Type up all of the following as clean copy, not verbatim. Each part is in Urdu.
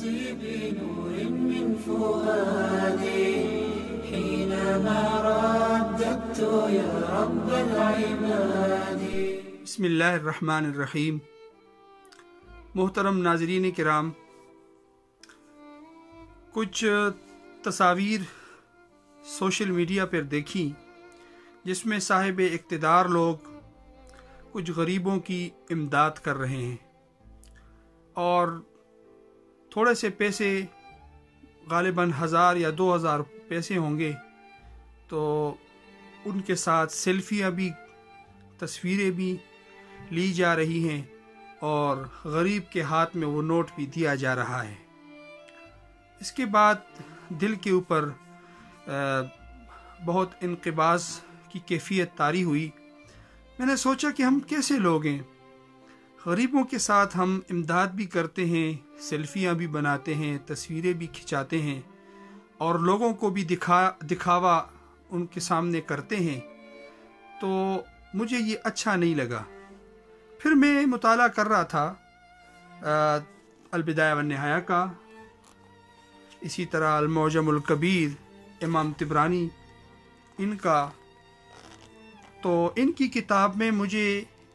نفسي بنور من فؤادي حينما رددت يا رب العباد. بسم اللہ الرحمن الرحیم. محترم ناظرین کرام، کچھ تصاویر سوشل میڈیا پر دیکھی جس میں صاحب اقتدار لوگ کچھ غریبوں کی امداد کر رہے ہیں اور تھوڑے سے پیسے، غالباً 1000 یا 2000 پیسے ہوں گے، تو ان کے ساتھ سیلفیاں بھی، تصویریں بھی لی جا رہی ہیں اور غریب کے ہاتھ میں وہ نوٹ بھی دیا جا رہا ہے. اس کے بعد دل کے اوپر بہت انقباض کی کیفیت طاری ہوئی. میں نے سوچا کہ ہم کیسے لوگ ہیں، غریبوں کے ساتھ ہم امداد بھی کرتے ہیں، سیلفیاں بھی بناتے ہیں، تصویریں بھی کھنچاتے ہیں اور لوگوں کو بھی دکھاوا ان کے سامنے کرتے ہیں. تو مجھے یہ اچھا نہیں لگا. پھر میں مطالعہ کر رہا تھا البدایہ والنہایہ کا، اسی طرح المعجم الکبیر امام طبرانی ان کا. تو ان کی کتاب میں مجھے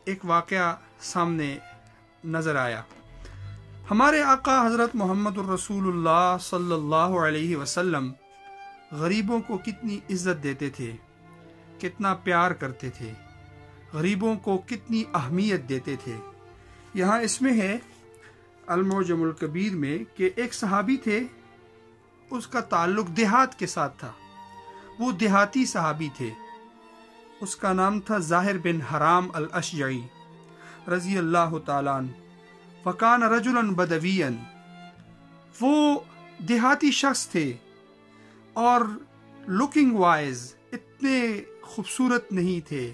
ایک واقعہ سامنے نظر آیا. ہمارے آقا حضرت محمد الرسول اللہ صلی اللہ علیہ وسلم غریبوں کو کتنی عزت دیتے تھے، کتنا پیار کرتے تھے، غریبوں کو کتنی اہمیت دیتے تھے. یہاں اس میں ہے المعجم الکبیر میں کہ ایک صحابی تھے، اس کا تعلق دیہات کے ساتھ تھا، وہ دیہاتی صحابی تھے. اس کا نام تھا ظاہر بن حرام الاشجعی رضی اللہ تعالیٰ عنہ. فکان رجلا بدویا، وہ دیہاتی شخص تھے اور لکنگ وائز اتنے خوبصورت نہیں تھے.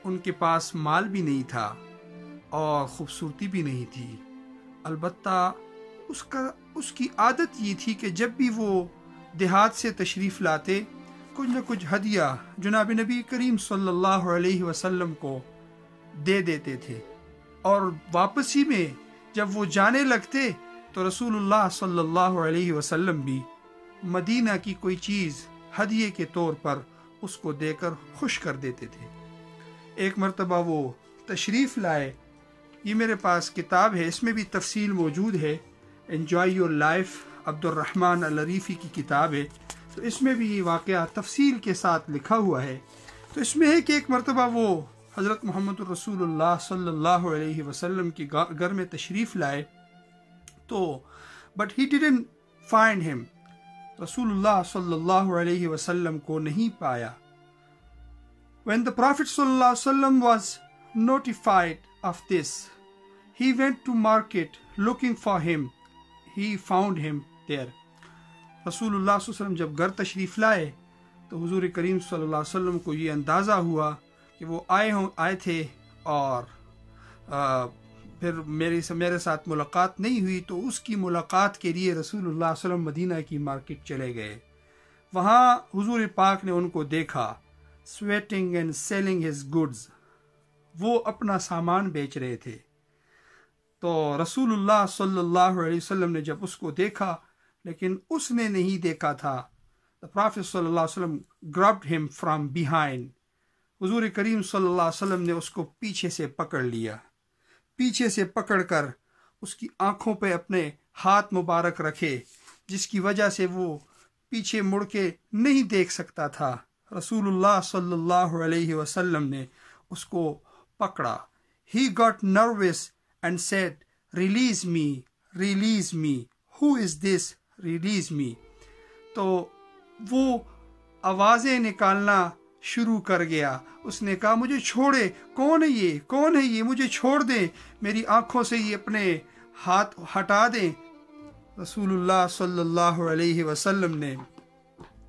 ان کے پاس مال بھی نہیں تھا اور خوبصورتی بھی نہیں تھی. البتہ اس کی عادت یہ تھی کہ جب بھی وہ دیہات سے تشریف لاتے کچھ نہ کچھ ہدیہ جناب نبی کریم صلی اللہ علیہ وسلم کو دے دیتے تھے، اور واپسی میں جب وہ جانے لگتے تو رسول اللہ صلی اللہ علیہ وسلم بھی مدینہ کی کوئی چیز ہدیے کے طور پر اس کو دے کر خوش کر دیتے تھے. ایک مرتبہ وہ تشریف لائے، یہ میرے پاس کتاب ہے، اس میں بھی تفصیل موجود ہے، انجوائے یور لائف عبد الرحمن العریفی کی کتاب ہے. تو اس میں بھی یہ واقعہ تفصیل کے ساتھ لکھا ہوا ہے. تو اس میں ہے کہ ایک مرتبہ وہ حضرت محمد الرسول اللہ صلی اللہ علیہ وسلم کے گھر میں تشریف لائے، تو بٹ ہی ڈیڈنٹ فائنڈ ہم، رسول اللہ صلی اللہ علیہ وسلم کو نہیں پایا. When the Prophet sallallahu alaihi wasallam was notified of this, he went to market looking for him. He found him there. رسول اللہ صلی اللہ علیہ وسلم جب گھر تشریف لائے تو حضور کریم صلی اللہ علیہ وسلم کو یہ اندازہ ہوا کہ وہ آئے تھے اور پھر میرے ساتھ ملاقات نہیں ہوئی. تو اس کی ملاقات کے لیے رسول اللہ صلی اللہ علیہ وسلم مدینہ کی مارکیٹ چلے گئے. وہاں حضور پاک نے ان کو دیکھا sweating and selling his goods. وہ اپنا سامان بیچ رہے تھے. تو رسول اللہ صلی اللہ علیہ وسلم نے جب اس کو دیکھا، لیکن اس نے نہیں دیکھا تھا، the Prophet صلی اللہ علیہ وسلم grabbed him from behind. حضور کریم صلی اللہ علیہ وسلم نے اس کو پیچھے سے پکڑ لیا، پیچھے سے پکڑ کر اس کی آنکھوں پہ اپنے ہاتھ مبارک رکھے، جس کی وجہ سے وہ پیچھے مڑ کے نہیں دیکھ سکتا تھا. رسول اللہ صلی اللہ علیہ وسلم نے اس کو پکڑا. He got nervous and said, "Release me, release me. Who is this? Release me." تو وہ آوازیں نکالنا شروع کر گیا. اس نے کہا مجھے چھوڑے، کون ہے یہ، کون ہے یہ، مجھے چھوڑ دیں، میری آنکھوں سے یہ اپنے ہاتھ ہٹا دیں. رسول اللہ صلی اللہ علیہ وسلم نے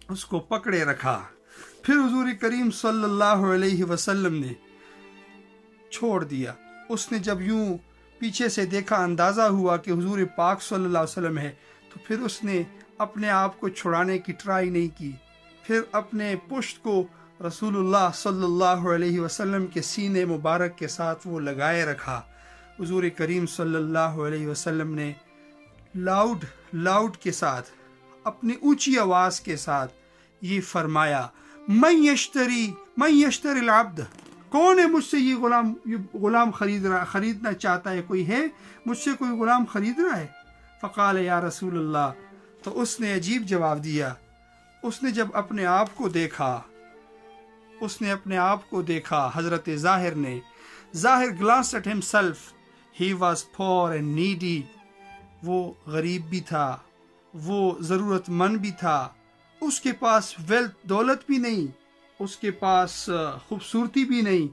اس کو پکڑے رکھا. پھر حضور کریم صلی اللہ علیہ وسلم نے چھوڑ دیا. اس نے جب یوں پیچھے سے دیکھا، اندازہ ہوا کہ حضور پاک صلی اللہ علیہ وسلم ہے، تو پھر اس نے اپنے آپ کو چھڑانے کی ٹرائی نہیں کی. پھر اپنے پشت کو رسول اللہ صلی اللہ علیہ وسلم کے سینے مبارک کے ساتھ وہ لگائے رکھا. حضور کریم صلی اللہ علیہ وسلم نے لاؤڈ کے ساتھ، اپنی اونچی آواز کے ساتھ یہ فرمایا، من یشتری العبد، کون ہے مجھ سے یہ غلام خریدنا چاہتا ہے؟ کوئی ہے مجھ سے کوئی غلام خرید رہا ہے؟ فقال یا رسول اللہ، تو اس نے عجیب جواب دیا، اس نے جب اپنے آپ کو دیکھا، حضرت ظاہر glanced at himself, he was poor and needy، وہ غریب بھی تھا، وہ ضرورت مند بھی تھا، اس کے پاس دولت بھی نہیں، اس کے پاس خوبصورتی بھی نہیں،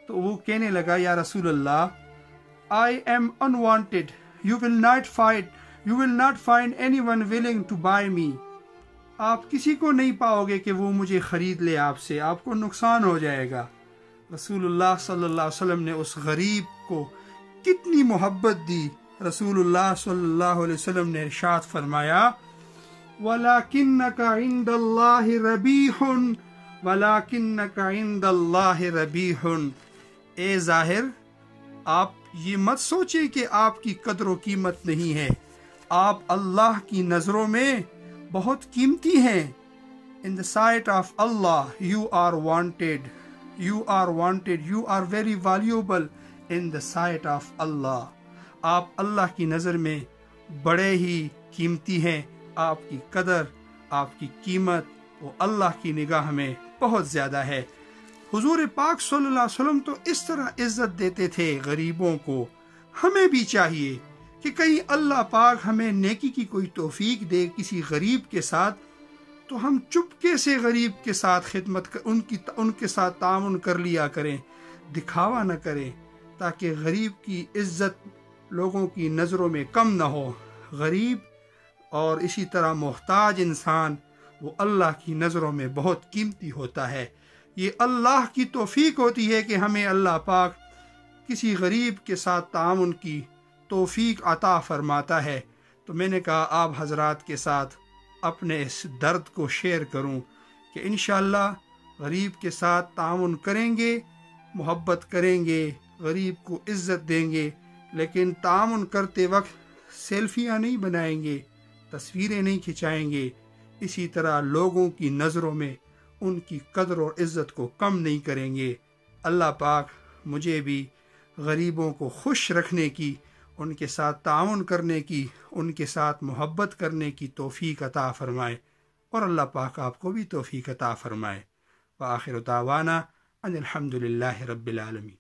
تو وہ کہنے لگا، یا رسول اللہ، I am unwanted، you will not find anyone willing to buy me، آپ کسی کو نہیں پاؤ گے کہ وہ مجھے خرید لے آپ سے، آپ کو نقصان ہو جائے گا۔ رسول اللہ صلی اللہ علیہ وسلم نے اس غریب کو کتنی محبت دی۔ رسول اللہ صلی اللہ علیہ وسلم نے ارشاد فرمایا، وَلَكِنَّكَ عِنْدَ اللَّهِ رَبِيحٌ وَلَكِنَّكَ عِنْدَ اللَّهِ رَبِيحٌ، اے ظاہر، آپ یہ مت سوچیں کہ آپ کی قدر و قیمت نہیں ہے، آپ اللہ کی نظروں میں بہت قیمتی ہیں۔ In the sight of Allah you are wanted، you are very valuable in the sight of Allah، آپ اللہ کی نظر میں بڑے ہی قیمتی ہیں، آپ کی قدر، آپ کی قیمت وہ اللہ کی نگاہ میں بہت زیادہ ہے۔ حضور پاک صلی اللہ علیہ وسلم تو اس طرح عزت دیتے تھے غریبوں کو، ہمیں بھی چاہیے کہ کہیں اللہ پاک ہمیں نیکی کی کوئی توفیق دے کسی غریب کے ساتھ، تو ہم چپکے سے غریب کے ساتھ خدمت ان کے ساتھ تعاون کر لیا کریں، دکھاوا نہ کریں، تاکہ غریب کی عزت لوگوں کی نظروں میں کم نہ ہو۔ غریب اور اسی طرح محتاج انسان وہ اللہ کی نظروں میں بہت قیمتی ہوتا ہے۔ یہ اللہ کی توفیق ہوتی ہے کہ ہمیں اللہ پاک کسی غریب کے ساتھ تعاون کی توفیق عطا فرماتا ہے۔ تو میں نے کہا آپ حضرات کے ساتھ اپنے اس درد کو شیئر کروں کہ انشاءاللہ غریب کے ساتھ تعاون کریں گے، محبت کریں گے، غریب کو عزت دیں گے، لیکن تعاون کرتے وقت سیلفیاں نہیں بنائیں گے، تصویریں نہیں کھنچائیں گے، اسی طرح لوگوں کی نظروں میں ان کی قدر اور عزت کو کم نہیں کریں گے۔ اللہ پاک مجھے بھی غریبوں کو خوش رکھنے کی، ان کے ساتھ تعاون کرنے کی، ان کے ساتھ محبت کرنے کی توفیق عطا فرمائے، اور اللہ پاک آپ کو بھی توفیق عطا فرمائے۔ وآخر دعوانا ان الحمد للہ رب العالمین۔